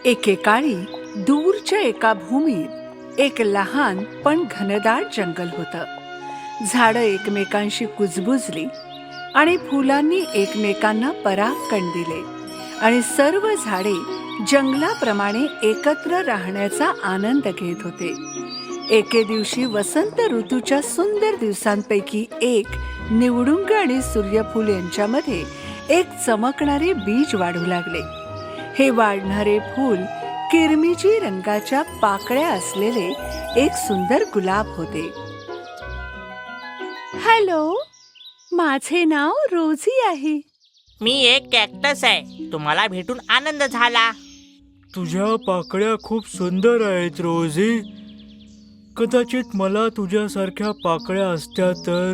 एकेकाळी दूरच्या एका भूमीत एक लहान पण घनदाट जंगल होतं. झाडं एकमेकांशी कुजबुजली आणि फुलांनी एकमेकांना परागकण दिले आणि सर्व झाडे जंगलाप्रमाणे एकत्र राहण्याचा आनंद घेत होते. एके दिवशी वसंत ऋतूच्या सुंदर दिवसांपैकी एक निवडुंग आणि सूर्यफूल यांच्यामध्ये एक चमकणारे बीज वाढू लागले. हे वाढणारे फूल किरमिजी रंगाच्या पाकळ्या असलेले एक सुंदर गुलाब होते. हॅलो, माझे नाव रोजी आहे. मी एक कॅक्टस आहे. तुम्हाला भेटून आनंद झाला. तुझ्या पाकळ्या खूप सुंदर आहेत रोजी. कदाचित मला तुझ्यासारख्या पाकळ्या असत्या तर.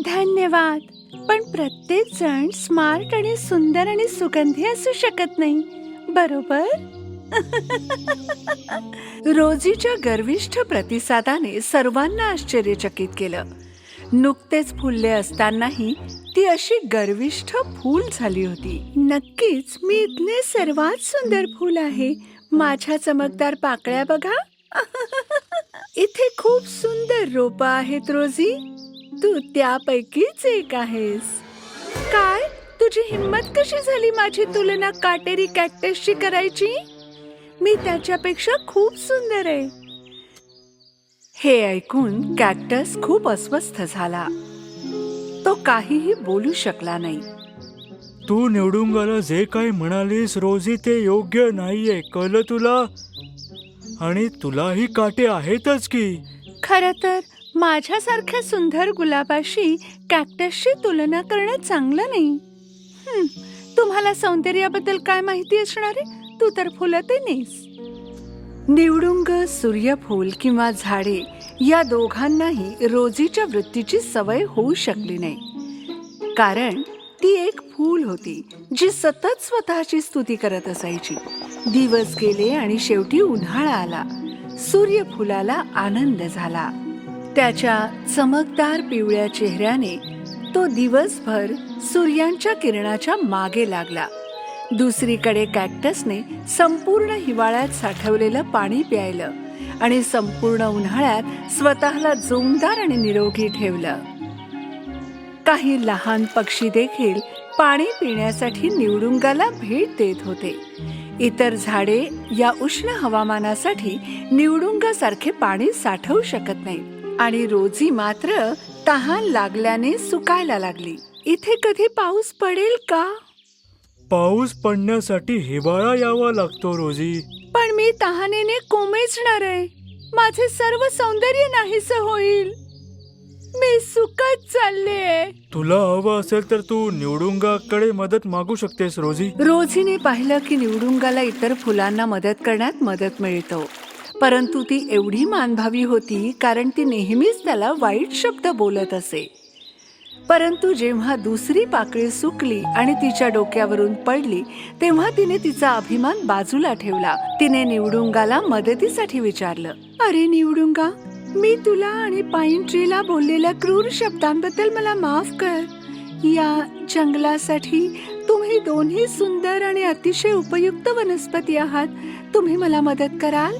धन्यवाद, पण प्रत्येक जण स्मार्ट आणि सुंदर आणि सुगंधी असू शकत नाही, बरोबर? रोजीच्या गर्विष्ठ प्रतिसादाने सर्वांना आश्चर्यचकित केलं. नुकतेच फुलले असतानाही ती अशी गर्विष्ठ फूल झाली होती. नक्कीच मी इथले सर्वात सुंदर फूल आहे. माझ्या चमकदार पाकळ्या बघा. इथे खूप सुंदर रोपं आहेत रोजी. तू त्यापैकीच एक आहेस. काय, तुझी हिम्मत कशी झाली माझी तुलना काटेरी कॅक्टसशी करायची? मी त्याच्यापेक्षा खूप सुंदर आहे. हे ऐकून कॅक्टस खूप अस्वस्थ झाला. तो काहीही बोलू शकला नाही. तू निवडुंगाला जे काही म्हणालीस रोजी ते योग्य नाहीये, कळलं तुला? आणि तुलाही काटे आहेतच की. खरं तर माझ्यासारख्या सुंदर गुलाबाशी कॅक्टसची तुलना करणं चांगलं नाही. तुम्हाला सौंदर्याबद्दल काय माहिती असणार आहे? तू तर फुलते नाहीस. निवडुंग, सूर्यफूल किंवा झाडे या दोघांनाही रोजीच्या वृत्तीची सवय होऊ शकली नाही, कारण ती एक फूल होती जी सतत स्वतःची स्तुती करत असायची. दिवस गेले आणि शेवटी उन्हाळा आला. सूर्यफुलाला आनंद झाला. त्याच्या चमकदार पिवळ्या चेहऱ्याने तो दिवसभर सूर्यांच्या किरणाच्या मागे लागला. दुसरीकडे कॅक्टसने संपूर्ण हिवाळ्यात साठवलेलं पाणी प्यायलं आणि संपूर्ण उन्हाळ्यात स्वतःला जोमदार आणि निरोगी ठेवलं. काही लहान पक्षी देखील पाणी पिण्यासाठी निवडुंगाला भेट देत होते. इतर झाडे या उष्ण हवामानासाठी निवडुंगासारखे पाणी साठवू शकत नाहीत आणि रोजी मात्र तहान लागल्याने सुकायला लागली. इथे कधी पाऊस पडेल का? पाऊस पडण्यासाठी हिवाळा यावा लागतो रोजी. पण मी तहानेने कोमेजणार आहे. माझे सर्व सौंदर्य नाहीसे होईल. मी सुकत चालले. तुला हवं असेल तर तू निवडुंगाकडे मदत मागू शकतेस रोजी. रोजीने पाहिलं की निवडुंगाला इतर फुलांना मदत करण्यात मदत मिळतो, परंतु ती एवढी मानभावी होती कारण ती नेहमीच त्याला वाईट शब्द बोलत असे. परंतु जेव्हा दुसरी पाकळी सुकली आणि तिच्या डोक्यावरून पडली तेव्हा तिने तिचा अभिमान बाजूला ठेवला. तिने निवडुंगाला मदतीसाठी विचारलं, अरे निवडुंगा, मी तुला आणि पाईन ट्रीला बोललेल्या क्रूर शब्दांबद्दल मला माफ कर. या जंगलासाठी तुम्ही दोन्ही सुंदर आणि अतिशय उपयुक्त वनस्पती आहात. तुम्ही मला मदत कराल?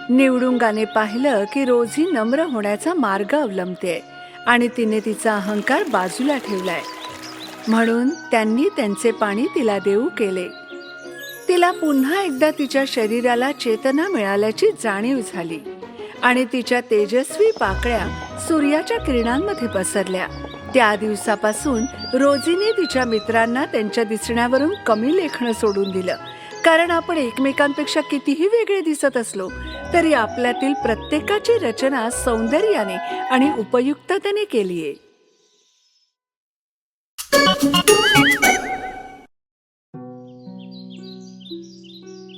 निवडुंगाने पाहिलं की रोजी नम्र होण्याचा मार्ग अवलंबते आणि तिने तिचा अहंकार बाजूला ठेवलाय, म्हणून त्यांनी त्यांचे पाणी तिला देऊ केले. तिला पुन्हा एकदा तिच्या शरीराला चेतना मिळाल्याची जाणीव झाली आणि तिच्या तेजस्वी पाकळ्या सूर्याच्या किरणांमध्ये पसरल्या. त्या दिवसापासून रोजीने तिच्या मित्रांना त्यांच्या दिसण्यावरून कमी लेखणं सोडून दिलं, कारण आपण एकमेकांपेक्षा कितीही वेगळे दिसत असलो तरी आपल्यातील प्रत्येकाची रचना सौंदर्याने आणि उपयुक्ततेने केलीये.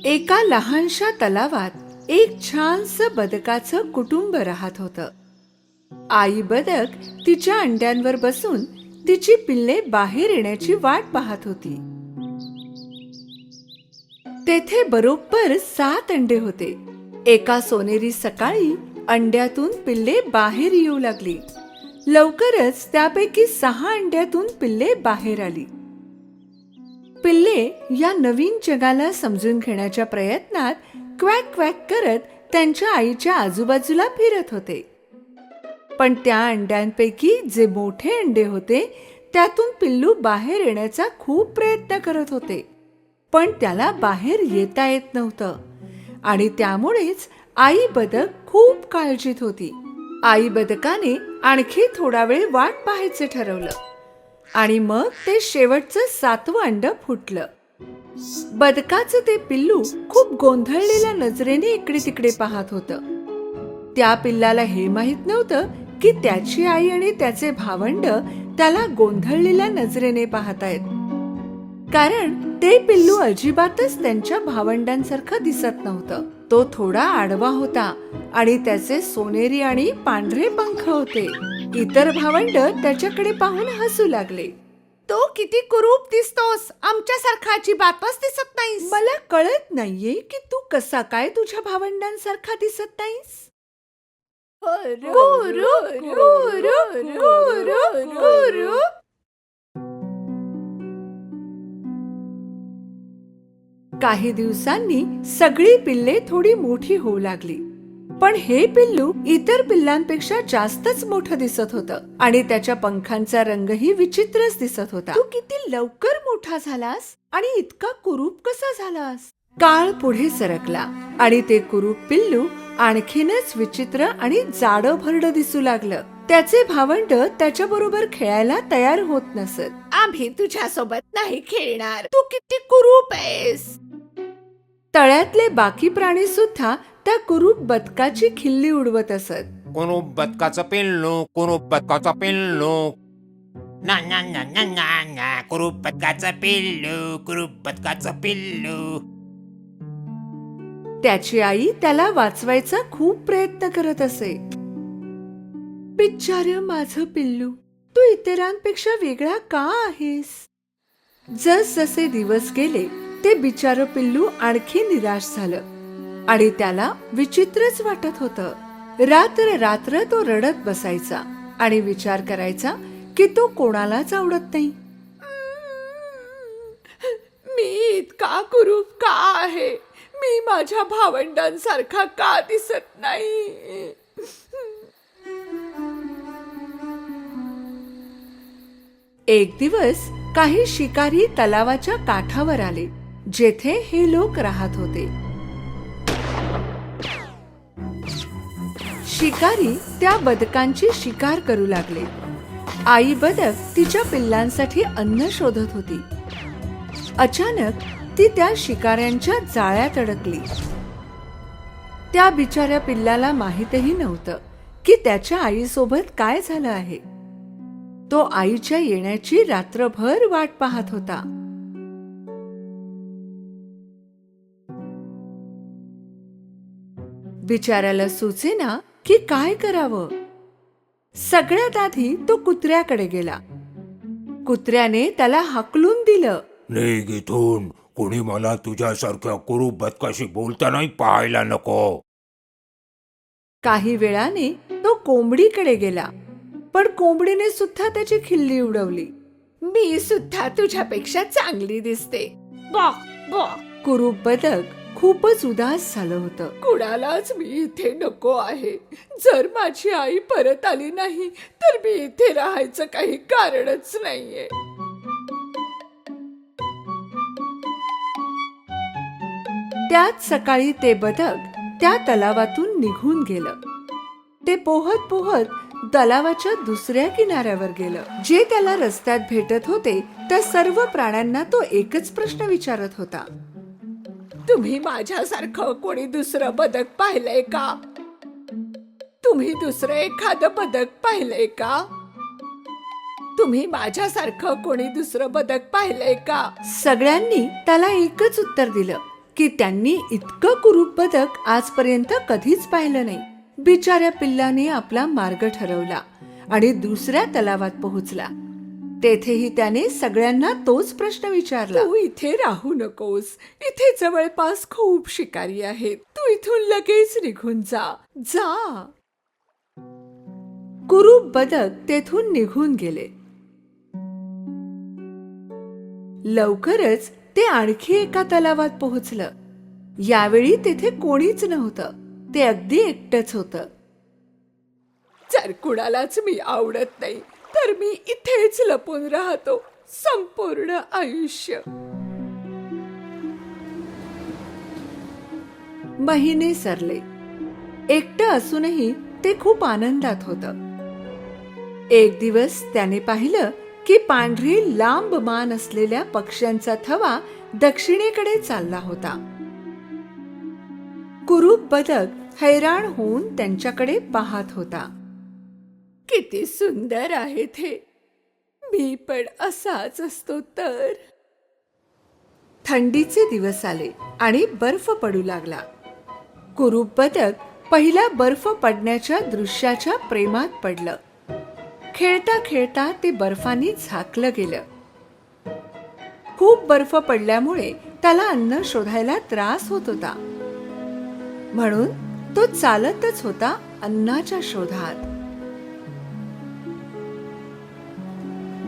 एका लहानशा तलावात एक छानसं बदकाचं कुटुंब राहत होतं. आई बदक तिच्या अंड्यांवर बसून तिची पिल्ले बाहेर येण्याची वाट पाहत होती. तेथे बरोबर 7 अंडे होते. एका सोनेरी सकाळी अंड्यातून पिल्ले बाहेर येऊ लागली. लवकरच त्यापैकी 6 अंड्यातून पिल्ले बाहेर आली. पिल्ले या नवीन जगाला समजून घेण्याच्या प्रयत्नात क्वॅक क्वॅक करत त्यांच्या आईच्या आजूबाजूला फिरत होते. पण त्या अंड्यांपैकी जे मोठे अंडे होते त्यातून पिल्लू बाहेर येण्याचा खूप प्रयत्न करत होते, पण त्याला बाहेर येता येत नव्हतं. आणि त्यामुळेच आई बदक खूप काळजीत होती. आई बदकाने आणखी थोडा वेळ वाट पाहायचं ठरवलं आणि मग ते शेवटचं 7वं अंड फुटलं. बदकाचं ते पिल्लू खूप गोंधळलेल्या नजरेने इकडे तिकडे पाहत होतं. त्या पिल्लाला हे माहित नव्हतं की त्याची आई आणि त्याचे भावंड त्याला गोंधळलेल्या नजरेने पाहतायत, कारण ते पिल्लू अजिबातच त्यांच्या भावंडांसारखं दिसत नव्हतं. तो थोडा आडवा होता आणि त्याचे सोनेरी आणि पांढरे पंख होते. इतर भावंड त्याच्याकडे पाहून हसू लागले. तो किती कुरूप दिसतोस, आमच्यासारखा अजिबातच दिसत नाहीस. मला कळत नाहीये की तू कसा काय तुझ्या भावंडांसारखा दिसत नाहीस. काही दिवसांनी सगळी पिल्ले थोडी मोठी होऊ लागली, पण हे पिल्लू इतर पिल्लांपेक्षा जास्तच मोठं दिसत होतं आणि त्याच्या पंखांचा रंगही विचित्रच दिसत होता. तू किती लवकर मोठा झालास आणि इतका कुरूप कसा झालास? काळ पुढे सरकला आणि ते कुरूप पिल्लू आणखीनच विचित्र आणि जाडं भरडं दिसू लागलं. त्याचे भावंड त्याच्या बरोबर खेळायला तयार होत नसत. आम्ही तुझ्या सोबत नाही खेळणार, तू किती कुरूप आहेस. तळ्यातले बाकी प्राणी सुद्धा त्या कुरूप बदकाची खिल्ली उडवत असत. कुरूप बदकाचं पिल्लू, कुरूप बदकाचं पिल्लू, ना ना ना ना ना ना, कुरूप बदकाचं पिल्लू, कुरूप बदकाचं पिल्लू. त्याची आई त्याला वाचवायचा खूप प्रयत्न करत असे. बिचारं माझं पिल्लू, तू इतरांपेक्षा वेगळा का आहेस? जसजसे दिवस गेले ते बिचारं पिल्लू आणखी निराश झालं आणि त्याला विचित्रच वाटत होतं. रात्र रात्र तो रडत बसायचा आणि विचार करायचा की तो कोणालाच आवडत नाही. मी इतका कुरूप का आहे? मी माझ्या भावंडांसारखा का दिसत नाही? एक दिवस काही शिकारी तलावाच्या काठावर आले, जेथे हे लोक राहत होते. शिकारी त्या बदकांची शिकार करू लागले. आई बदक तिच्या पिल्लांसाठी अन्न शोधत होती. अचानक ती त्या शिकाऱ्यांच्या जाळ्यात अडकली. त्या बिचाऱ्या पिल्लाला माहीतही नव्हतं की त्याच्या आईसोबत काय झालं आहे. तो आईच्या येण्याची रात्रभर वाट पाहत होता. बिचाऱ्याला सुचेना की काय करावं. सगळ्यात आधी तो कुत्र्याकडे गेला. कुत्र्याने त्याला हाकलून दिलं. निघ इथून, कोणी मला तुझ्यासारख्या कुरूप बदकाशी बोलतानाही पाहायला नको. काही वेळाने तो कोंबडीकडे गेला, पण कोंबडीने सुद्धा त्याची खिल्ली उडवली. मी सुद्धा तुझ्यापेक्षा चांगली दिसते. बॉक बॉक. कुरूप बदक खूपच उदास झालं होतं. कुणालाच मी इथे नको आहे. जर माझी आई परत आली नाही तर मी इथे राहायचं काही कारणच नाहीये. त्याच सकाळी ते बदक त्या तलावातून निघून गेलं. ते पोहत पोहत तलावाच्या दुसऱ्या किनाऱ्यावर गेलं. जे त्याला रस्त्यात भेटत होते त्या सर्व प्राण्यांना तो एकच प्रश्न विचारत होता. तुम्ही माझ्यासारखं कोणी दुसरं बदक पाहिलंय का? तुम्ही दुसरं एखादं बदक पाहिलंय का? तुम्ही माझ्यासारखं कोणी दुसरं बदक पाहिलंय का? सगळ्यांनी त्याला एकच उत्तर दिलं की त्यांनी इतकं कुरूप बदक आजपर्यंत कधीच पाहिलं नाही. बिचाऱ्या पिल्लाने आपला मार्ग ठरवला आणि दुसऱ्या तलावात पोहोचला. तेथेही त्याने सगळ्यांना तोच प्रश्न विचारला. तू इथे राहू नकोस. इथे जवळपास खूप शिकारी आहेत. तू इथून लगेच निघून जा. जा. कुरूप बदक तेथून निघून गेले. लवकरच ते आणखी एका तलावात पोहोचलं. यावेळी तेथे कोणीच नव्हतं. ते अगदी एकटंच होतं. जर कुणालाच मी आवडत नाही तर मी इथेच लपून राहतो संपूर्ण आयुष्य. महिने सरले. एकटं असूनही ते खूप आनंदात होतं. एक दिवस त्याने पाहिलं की पांढरी लांब मान असलेल्या पक्ष्यांचा थवा दक्षिणेकडे चालला होता. कुरूप बदक हैराण होऊन त्यांच्याकडे पाहत होता. किती सुंदर आहे ते. मी पण असाच असतो तर. थंडीचे दिवस आले आणि बर्फ पडू लागला. कुरूप बदक पहिल्या बर्फ पडण्याच्या दृश्याच्या प्रेमात पडलं. खेळता खेळता ते बर्फाने झाकलं गेलं. खूप बर्फ पडल्यामुळे त्याला अन्न शोधायला त्रास होत होता. म्हणून तो चालतच होता अन्नाच्या शोधात.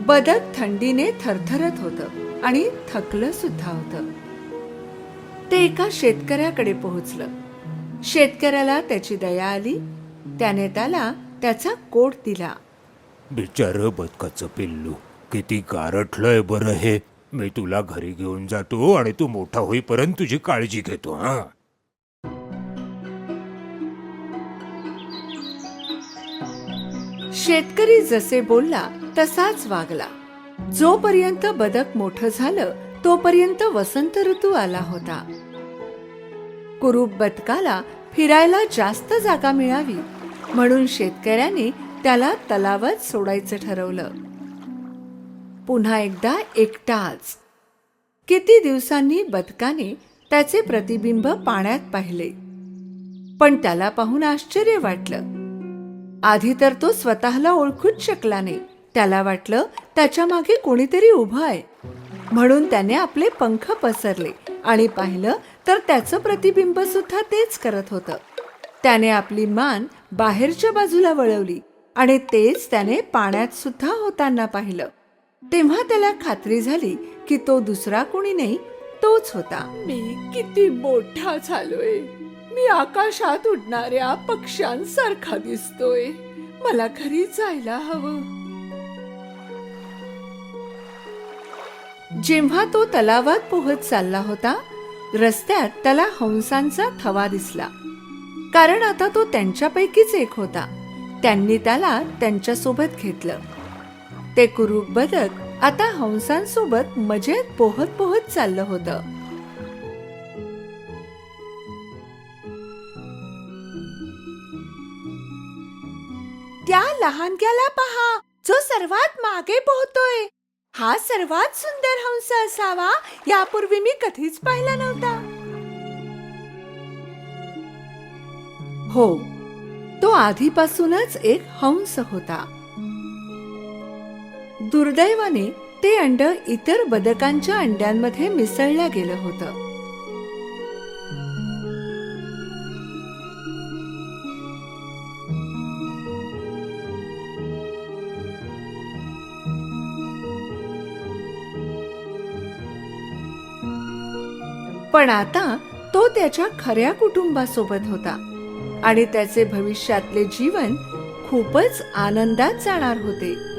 बदक थंडीने थरथरत होतं आणि थकलं सुद्धा होतं. ते एका शेतकऱ्याकडे पोहोचलं. शेतकऱ्याला त्याची दया आली. त्याने त्याला त्याचा कोट दिला. बिचारं बदकाचं पिल्लू, किती गारठलंय बरं हे. मी तुला घरी घेऊन जातो आणि तू मोठा होईपर्यंत तुझी काळजी घेतो. हा, शेतकरी जसे बोलला तसाच वागला. जोपर्यंत बदक मोठं झालं तोपर्यंत वसंत ऋतू आला होता. कुरूप बदकाला फिरायला जास्त जागा मिळावी म्हणून शेतकऱ्याने त्याला तलावात सोडायचं ठरवलं. पुन्हा एकदा एकटाच. किती दिवसांनी बदकाने त्याचे प्रतिबिंब पाण्यात पाहिले. पण त्याला पाहून आश्चर्य वाटलं. आधी तर तो स्वतःला ओळखूच शकला नाही. त्याला वाटलं त्याच्या मागे कोणीतरी उभं आहे. म्हणून त्याने आपले पंख पसरले आणि पाहिलं तर त्याचं प्रतिबिंब सुद्धा तेच करत होतं. त्याने आपली मान बाहेरच्या बाजूला वळवली आणि तेच त्याने पाण्यात सुद्धा होताना पाहिलं. तेव्हा त्याला खात्री झाली की तो दुसरा कोणी नाही, तोच होता. मी किती मोठा झालोय. मी आकाशात उडणाऱ्या पक्ष्यांसारखा दिसतोय. मला घरी जायला हवं. जेव्हा तो तलावात पोहत चालला होता रस्त्यात त्याला हंसांचा थवा दिसला. कारण आता तो त्यांच्यापैकीच एक होता. त्यांनी त्याला त्यांच्यासोबत घेतलं. ते कुरूप बदक आता हंसांसोबत मजेत पोहत पोहत चाललं होतं. त्या लहानग्याला पहा जो सर्वात मागे पोहतोय. हा सर्वात सुंदर हंस असावा. यापूर्वी मी कधीच पाहिला नव्हता. हो, तो आधीपासूनच एक हंस होता. दुर्दैवाने ते अंड इतर बदकांच्या अंड्यांमध्ये मिसळलं गेलं होतं. पण आता तो त्याच्या खऱ्या कुटुंबासोबत होता आणि त्याचे भविष्यातले जीवन खूपच आनंदात जाणार होते.